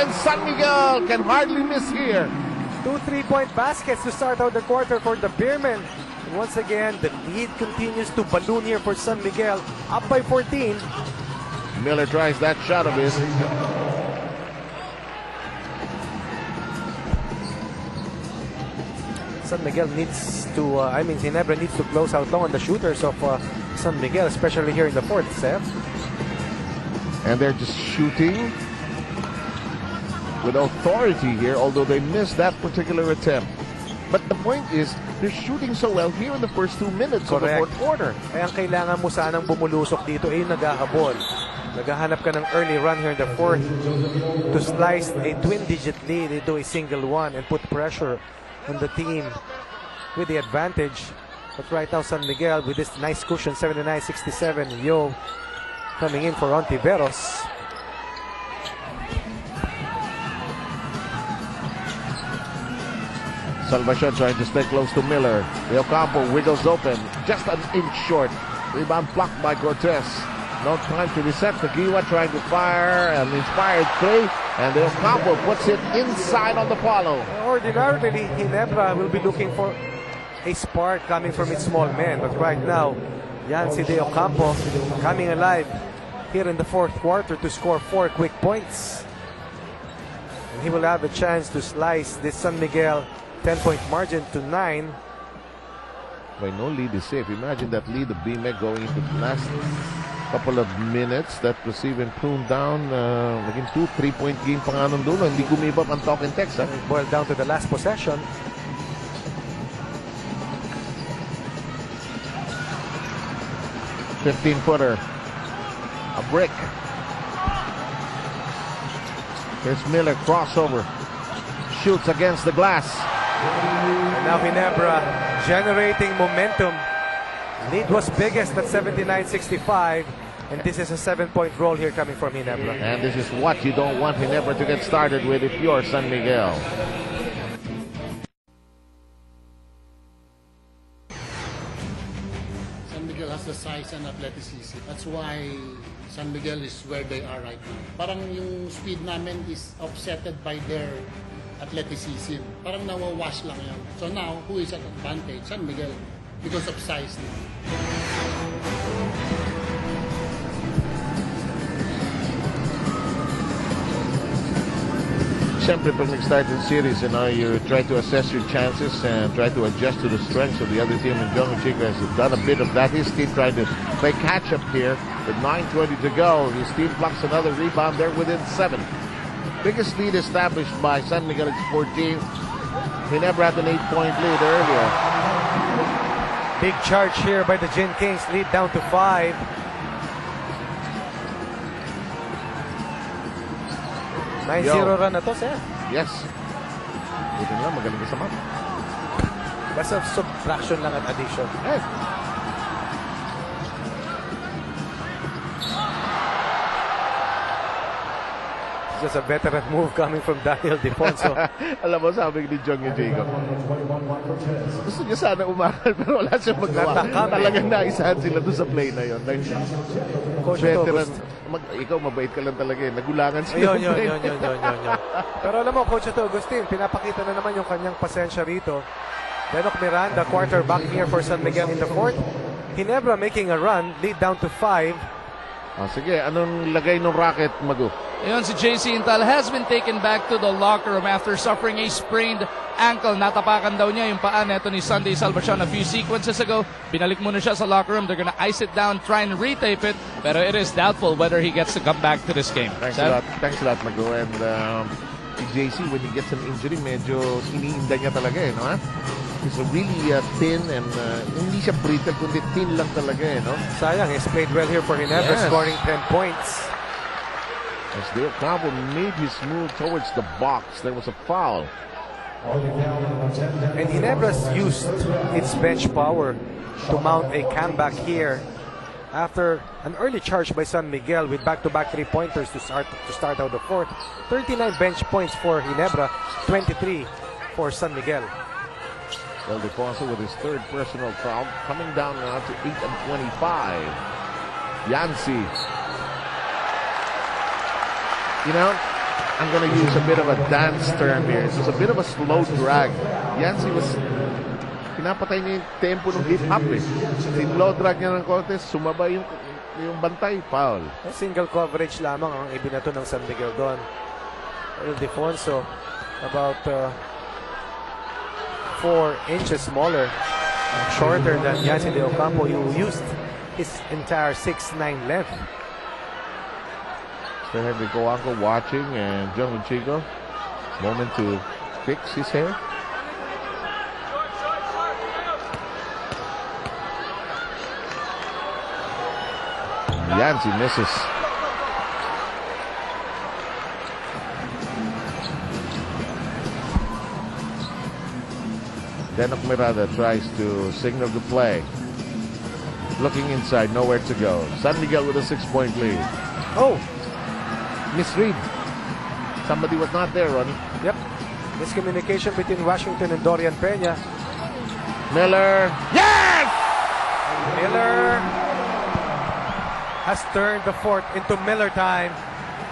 and San Miguel can hardly miss here. 2 3-point baskets to start out the quarter for the Beermen. And once again, the lead continues to balloon here for San Miguel, up by 14. Miller tries that shot of his. San Miguel needs to, Ginebra needs to close out long on the shooters of San Miguel, especially here in the fourth, Seth. And they're just shooting with authority here, although they missed that particular attempt. But the point is, they're shooting so well here in the first 2 minutes of the fourth quarter. Kaya ang kailangan mo sanang bumulusok dito ay yung naghahabol. Naghahanap ka ng early run here in the fourth to slice a twin-digit lead into a single one and put pressure on the team with the advantage. But right now, San Miguel with this nice cushion, 79-67. Yo coming in for Ontiveros. Salvacion trying to stay close to Miller. De Ocampo wiggles open, just an inch short. Rebound blocked by Cortez. No time to reset. Tagiwa trying to fire an inspired three, and De Ocampo puts it inside on the follow. Ordinarily, Ginebra will be looking for a spark coming from its small men, but right now, yan si De Ocampo coming alive here in the fourth quarter to score 4 quick points. And he will have a chance to slice this San Miguel 10-point margin to 9. By no lead is safe. Imagine that lead of BMEC going into the last couple of minutes. That was even pruned down. Naging 2 3-point game pa nga nung dulo. Hindi gumibap ang talk and text. Boiled down to the last possession. $15-footer. A brick. Here's Miller, crossover. Shoots against the glass. And now Ginebra generating momentum. Lead was biggest at 79-65. And this is a 7-point roll here coming from Ginebra. And this is what you don't want Ginebra to get started with if you're San Miguel. San Miguel has the size and athleticism. That's why San Miguel is where they are right now. Parang yung speed namin is offsetted by their athleticism. Parang nawawash lang yan. So now, who is at advantage? San Miguel. Because of size now. Siyempre, pag nag-start in series, you try to assess your chances and try to adjust to the strengths of the other team. And John Chica has done a bit of that. His team trying to play catch-up here with 9:20 to go. His team blocks another rebound. They're within 7. Biggest lead established by San Miguel at 14. Ginebra had an 8-point lead earlier. Big charge here by the Gin Kings. Lead down to 5. Yo. 9-0 run na to, sir. Yes. Buti lang, magaling ka sa math. Basta subtraction lang at addition. Hey. Just a veteran move coming from Daniel Defonso. Alam mo, sabi ni John yung Jacob, gusto niya sana umaral pero wala siyang magawa. Talagang naisahan sila doon sa play na yun. Coach Veteran, ikaw mabait ka lang talaga eh. Nagulangan sila. Yun. Pero alam mo, Coach Agustin, pinapakita na naman yung kanyang pasensya rito. Lennox Miranda, quarterback here for San Miguel in the fourth. Ginebra making a run, lead down to 5. Sige, anong lagay ng racket, Magu? Ayon, si JC Intal has been taken back to the locker room after suffering a sprained ankle. Natapakan daw niya yung paa neto ni Sunday Salvacion a few sequences ago. Binalik muna siya sa locker room. They're gonna ice it down, try and retape it. Pero it is doubtful whether he gets to come back to this game. Thanks a lot, Magu. And si JC, when he gets an injury, medyo iniinda niya talaga eh, no? He's really thin and hindi siya brittle, kundi thin lang talaga eh, no? Sayang, he's played well here for Ginebra, scoring 10 points. As De Ocampo made his move towards the box, there was a foul. And Ginebra's used its bench power to mount a comeback here after an early charge by San Miguel with back-to-back 3-pointers to start out the fourth. 39 bench points for Ginebra, 23 for San Miguel. Well, Defonso with his third personal foul, coming down now to 8 and 25. Yancy. You know, I'm going to use a bit of a dance term here. It was a bit of a slow drag. Yancy was pinapatay niya yung tempo ng hip-hop eh. Slow drag niya ng Cortez, sumabay yung bantay, foul. Single coverage lamang ang ibinato ng San Miguel doon. Ildefonso, about 4 inches smaller, shorter than Yancy De Ocampo, who used his entire 6'9" length. So Henry Coanco watching, and John Chico, moment to fix his hair. Yancy misses. Denok Mirada tries to signal the play. Looking inside, nowhere to go. San Miguel with a 6-point lead. Oh! Misread. Somebody was not there, Ronnie. Yep. Miscommunication between Washington and Dorian Peña. Miller. Yes! Miller has turned the fourth into Miller time.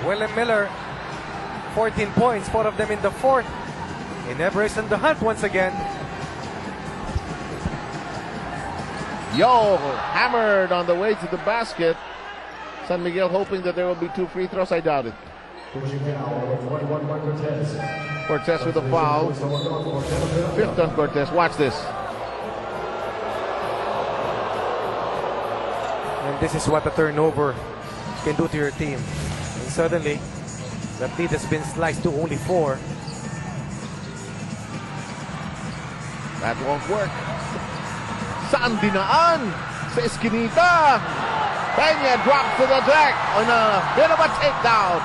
William Miller, 14 points, 4 of them in the fourth. Ginebra is on the hunt once again. Yo, hammered on the way to the basket. San Miguel hoping that there will be 2 free throws. I doubt it. Cortez with a foul. 5th on Cortez. Watch this. And this is what a turnover can do to your team. And suddenly, that lead has been sliced to only 4. That won't work. Saan dinaan? Sa eskinita. Peña drops to the deck on a bit of a takedown.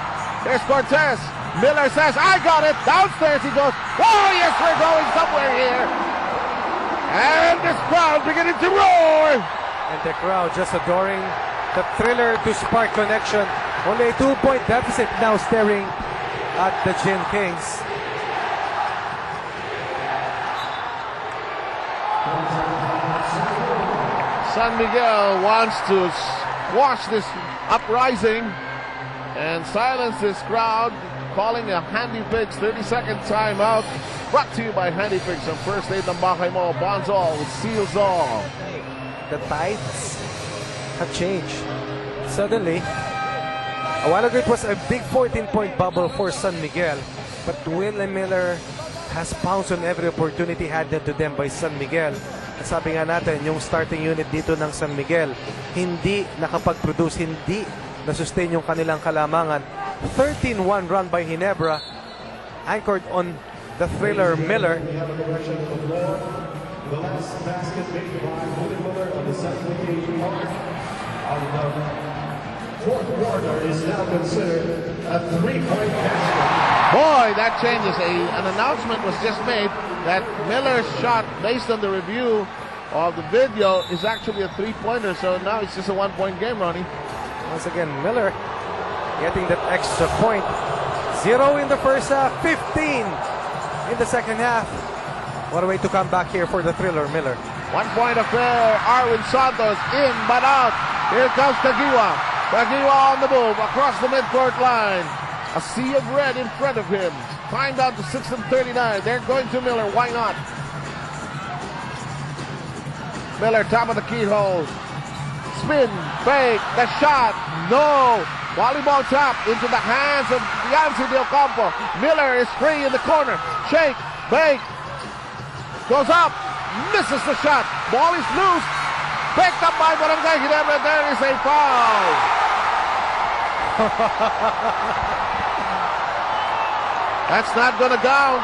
There's Cortez. Miller says, I got it. Downstairs he goes. Oh, yes, we're going somewhere here. And this crowd beginning to roar. And the crowd just adoring the Thriller to Spark connection. Only a 2-point deficit now staring at the Gin Kings. San Miguel wants to squash this uprising and silence this crowd, calling a Handy Fix 30-second timeout. Brought to you by Handy Fix on First Aid ng Bahay Mo. Bonds all, seals all. The tides have changed. Suddenly, a while ago it was a big 14-point bubble for San Miguel, but William Miller has pounced on every opportunity handed to them by San Miguel. At sabi nga natin, yung starting unit dito ng San Miguel, hindi nakapag-produce, hindi na-sustain yung kanilang kalamangan. 13-1 run by Ginebra, anchored on the Thriller Miller. The last basket made by William Miller on the second occasion of the fourth quarter is now considered a 3-point basket. Boy, that changes. An announcement was just made that Miller's shot, based on the review of the video, is actually a 3-pointer. So now it's just a 1-point game, Ronnie. Once again, Miller getting that extra point. 0 in the first half, 15 in the second half. What a way to come back here for the Thriller Miller. 1-point affair. Arwin Santos in but out. Here comes Kagiwa. Kagiwa on the move across the midcourt line. A sea of red in front of him. Time down to 6:39. They're going to Miller. Why not? Miller, top of the keyhole. Spin, fake, the shot. No. Volleyball tap into the hands of Yancy De Ocampo. Miller is free in the corner. Shake, fake. Goes up. Misses the shot. Ball is loose. Picked up by Barangay Ginebra. There is a foul. That's not going to go.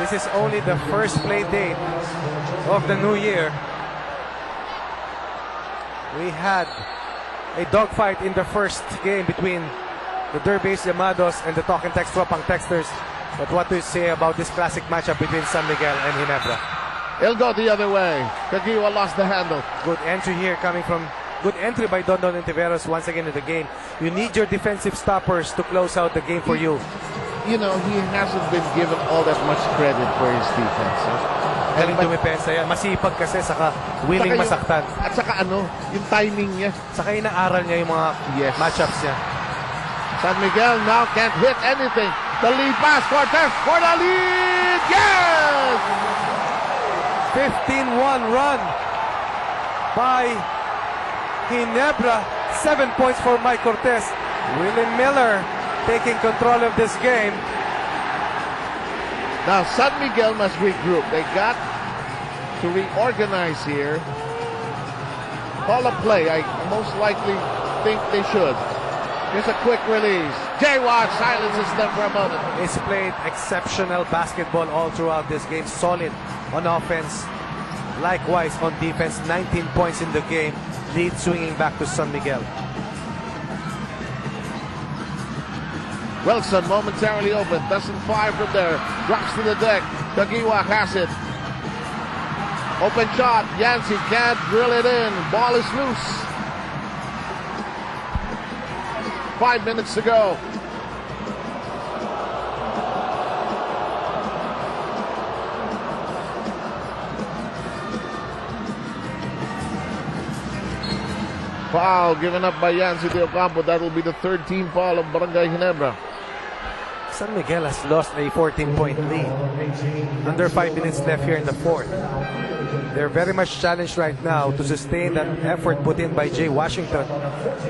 This is only the first play date of the new year. We had a dogfight in the first game between the Derbys Llamados and the Talking Text Wapang Texters. But what do you say about this classic matchup between San Miguel and Ginebra? He'll go the other way. Kagiwa lost the handle. Good entry here coming from... Good entry by Don Ontiveros once again in the game. You need your defensive stoppers to close out the game for you. You know, he hasn't been given all that much credit for his defense. Galing dumipensa yan. Masipag kasi, saka willing masaktan. At saka yung timing niya. Saka inaaral niya yung mga matchups niya. San Miguel now can't hit anything. The lead pass, Cortez for the lead! Yes! 15-1 run by Ginebra. 7 points for Mike Cortez. Willie Miller taking control of this game. Now San Miguel must regroup. They got to reorganize here. Call a play. I most likely think they should. Here's a quick release. J-Watch silences them for a moment. He's played exceptional basketball all throughout this game. Solid on offense. Likewise on defense. 19 points in the game. Lead swinging back to San Miguel. Wilson momentarily open. Doesn't fire from there. Drops to the deck. Kagiwa has it. Open shot. Yancey can't drill it in. Ball is loose. 5 minutes to go. Foul given up by Yancy de Ocampo. That will be the third team foul of Barangay Ginebra. San Miguel has lost a 14-point lead. Under 5 minutes left here in the fourth. They're very much challenged right now to sustain that effort put in by Jay Washington.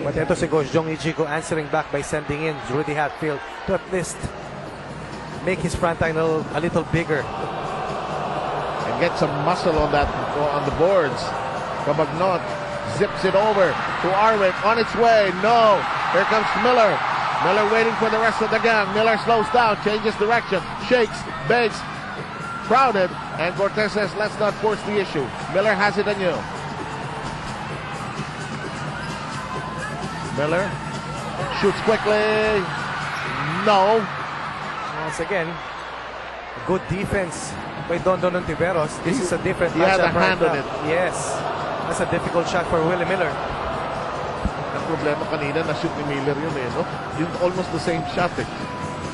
But ito si Coach Jong Ichigo answering back by sending in Rudy Hatfield to at least make his front line a little bigger. And get some muscle on the boards. Cabagnot zips it over to Arwick on its way. No. Here comes Miller. Miller waiting for the rest of the gang. Miller slows down, changes direction, shakes, begs. Crowded, and Cortez says, let's not force the issue. Miller has it anew. Miller shoots quickly. No. Once again, good defense by Don Tiveros. This is a different He had a matchup hand right on now. it. Yes. That's a difficult shot for Willie Miller. Ang problema kanina, na-shoot ni Miller yun no? Yung almost the same shot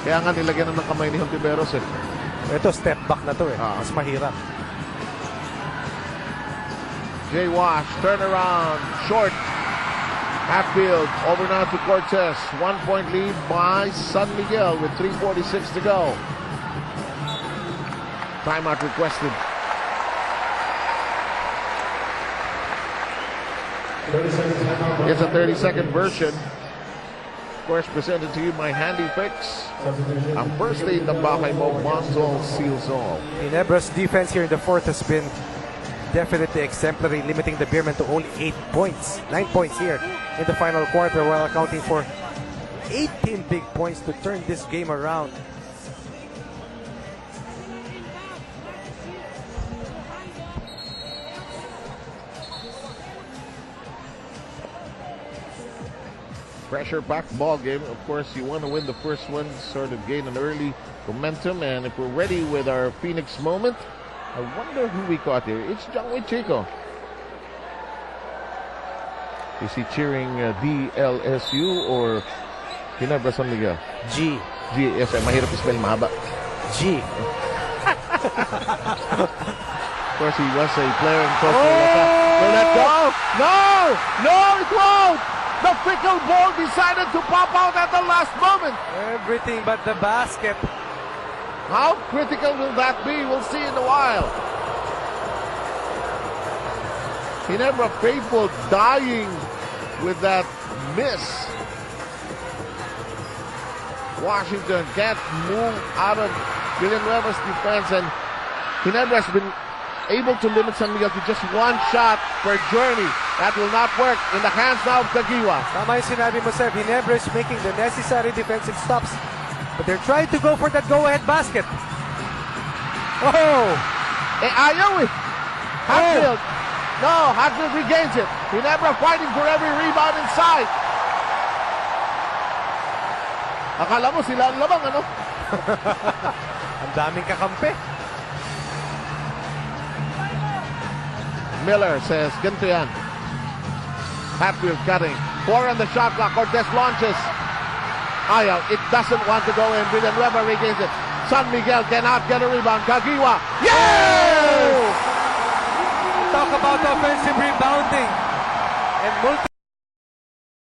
Kaya nga nilagyan ng kamay ni Tiveros Ito, step back na to Mas mahirap. Jay Wash, turn around, short. Hatfield, over now to Cortez. 1 point lead by San Miguel with 3:46 to go. Timeout requested. 30 seconds timeout. It's a 30-second version. Of course, presented to you by Handy Fix. Ang first lead ng bahay mo, Monzol seals all. Ginebra's defense here in the fourth has been definitely exemplary, limiting the Beermen to only 8 points. 9 points here in the final quarter, while accounting for 18 big points to turn this game around. Pressure-packed ball game. Of course, you want to win the first one, sort of gain an early momentum. And if we're ready with our Phoenix moment, I wonder who we caught here. It's Jongwei Chico. Is he cheering DLSU or Ginebra San Miguel? G. G. Yes, mahirap spell, mahaba. G. Of course, he was a player in Costa Rica. Will that go? No! No, it won't! The fickle ball decided to pop out at the last moment. Everything but the basket. How critical will that be? We'll see in a while. Ginebra faithful dying with that miss. Washington can't move out of Villanueva's defense, and Ginebra has been able to limit San Miguel to just one shot per journey. That will not work in the hands now of Kagiwa. Tama yung sinabi mo, Sir. Ginebra is making the necessary defensive stops, but they're trying to go for that go-ahead basket. Oh! Ayaw Hatfield. No, Hatfield regains it. Ginebra fighting for every rebound inside. Akala mo sila ang lamang, ano? Ang daming kakampi. Miller says, ganito yan. Hatfield cutting. 4 on the shot clock. Cortez launches. Ayaw. It doesn't want to go in. Villanueva regains it. San Miguel cannot get a rebound. Kagiwa. Yes! talk about offensive rebounding and multi